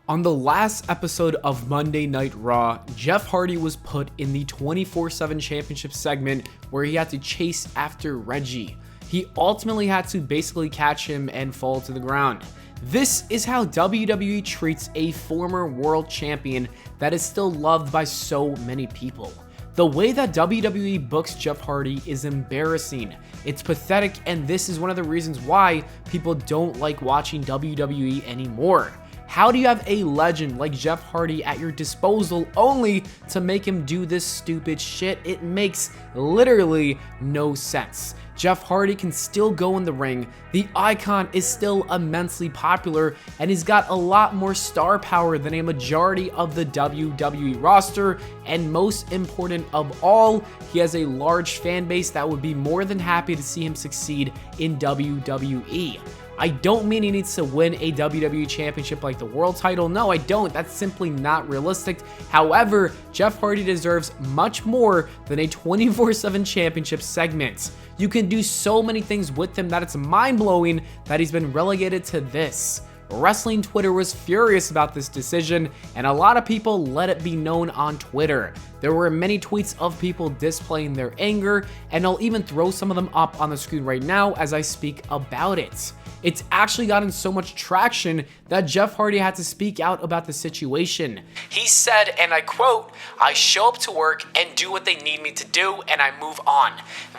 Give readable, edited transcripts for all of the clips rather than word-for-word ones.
On the last episode of Monday Night Raw, Jeff Hardy was put in the 24/7 championship segment where he had to chase after Reggie. He ultimately had to basically catch him and fall to the ground. This is how WWE treats a former world champion that is still loved by so many people. The way that WWE books Jeff Hardy is embarrassing. It's pathetic, and this is one of the reasons why people don't like watching WWE anymore. How do you have a legend like Jeff Hardy at your disposal only to make him do this stupid shit? It makes literally no sense. Jeff Hardy can still go in the ring, the icon is still immensely popular, and he's got a lot more star power than a majority of the WWE roster, and most important of all, he has a large fan base that would be more than happy to see him succeed in WWE. I don't mean he needs to win a WWE championship like the world title. No, I don't. That's simply not realistic. However, Jeff Hardy deserves much more than a 24/7 championship segment. You can do so many things with him that it's mind-blowing that he's been relegated to this. Wrestling Twitter was furious about this decision, and a lot of people let it be known on Twitter. There were many tweets of people displaying their anger, and I'll even throw some of them up on the screen right now as I speak about it. It's actually gotten so much traction that Jeff Hardy had to speak out about the situation. He said, and I quote, "I show up to work and do what they need me to do, and I move on.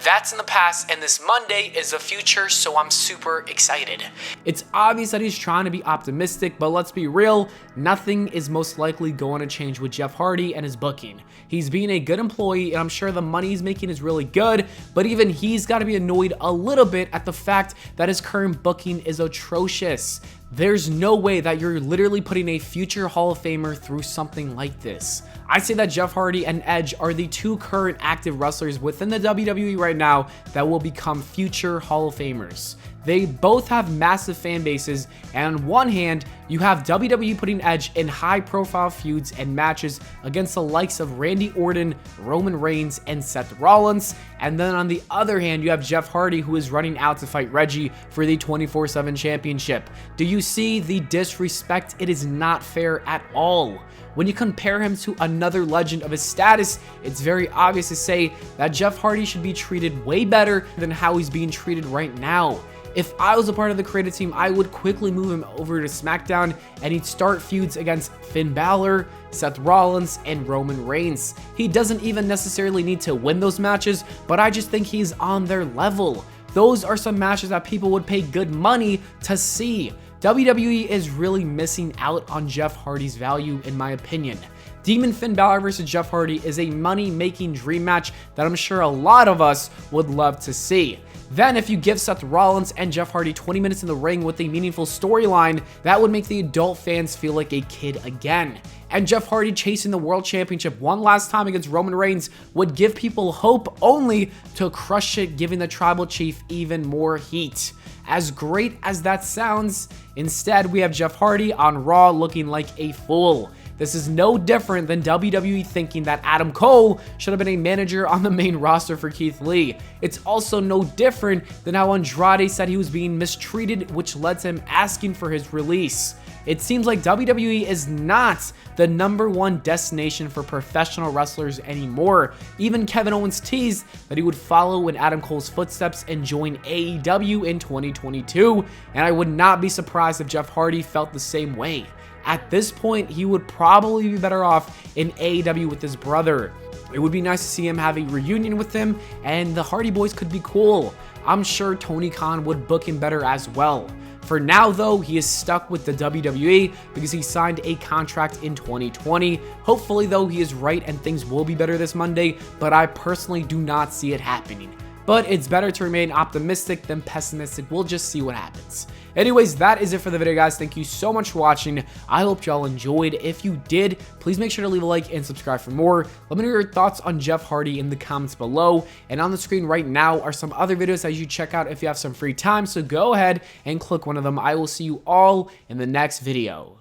That's in the past, and this Monday is the future, so I'm super excited." It's obvious that he's trying to be optimistic, but let's be real, nothing is most likely going to change with Jeff Hardy and his booking. He's being a good employee, and I'm sure the money he's making is really good, but even he's got to be annoyed a little bit at the fact that his current booking is atrocious. There's no way that you're literally putting a future Hall of Famer through something like this. I say that Jeff Hardy and Edge are the two current active wrestlers within the WWE right now that will become future Hall of Famers. They both have massive fan bases, and on one hand, you have WWE putting Edge in high-profile feuds and matches against the likes of Randy Orton, Roman Reigns, and Seth Rollins, and then on the other hand, you have Jeff Hardy who is running out to fight Reggie for the 24/7 championship. Do you see the disrespect? It is not fair at all. When you compare him to another legend of his status, it's very obvious to say that Jeff Hardy should be treated way better than how he's being treated right now. If I was a part of the creative team, I would quickly move him over to SmackDown and he'd start feuds against Finn Balor, Seth Rollins, and Roman Reigns. He doesn't even necessarily need to win those matches, but I just think he's on their level. Those are some matches that people would pay good money to see. WWE is really missing out on Jeff Hardy's value, in my opinion. Demon Finn Balor versus Jeff Hardy is a money-making dream match that I'm sure a lot of us would love to see. Then if you give Seth Rollins and Jeff Hardy 20 minutes in the ring with a meaningful storyline, that would make the adult fans feel like a kid again. And Jeff Hardy chasing the world championship one last time against Roman Reigns would give people hope, only to crush it, giving the tribal chief even more heat. As great as that sounds, instead we have Jeff Hardy on Raw looking like a fool. This is no different than WWE thinking that Adam Cole should have been a manager on the main roster for Keith Lee. It's also no different than how Andrade said he was being mistreated, which led to him asking for his release. It seems like WWE is not the #1 destination for professional wrestlers anymore. Even Kevin Owens teased that he would follow in Adam Cole's footsteps and join AEW in 2022, and I would not be surprised if Jeff Hardy felt the same way. At this point, he would probably be better off in AEW with his brother. It would be nice to see him have a reunion with him, and the Hardy Boys could be cool. I'm sure Tony Khan would book him better as well. For now, though, he is stuck with the WWE because he signed a contract in 2020. Hopefully, though, he is right and things will be better this Monday, but I personally do not see it happening. But it's better to remain optimistic than pessimistic. We'll just see what happens. Anyways, that is it for the video, guys. Thank you so much for watching. I hope y'all enjoyed. If you did, please make sure to leave a like and subscribe for more. Let me know your thoughts on Jeff Hardy in the comments below. And on the screen right now are some other videos that you should check out if you have some free time. So go ahead and click one of them. I will see you all in the next video.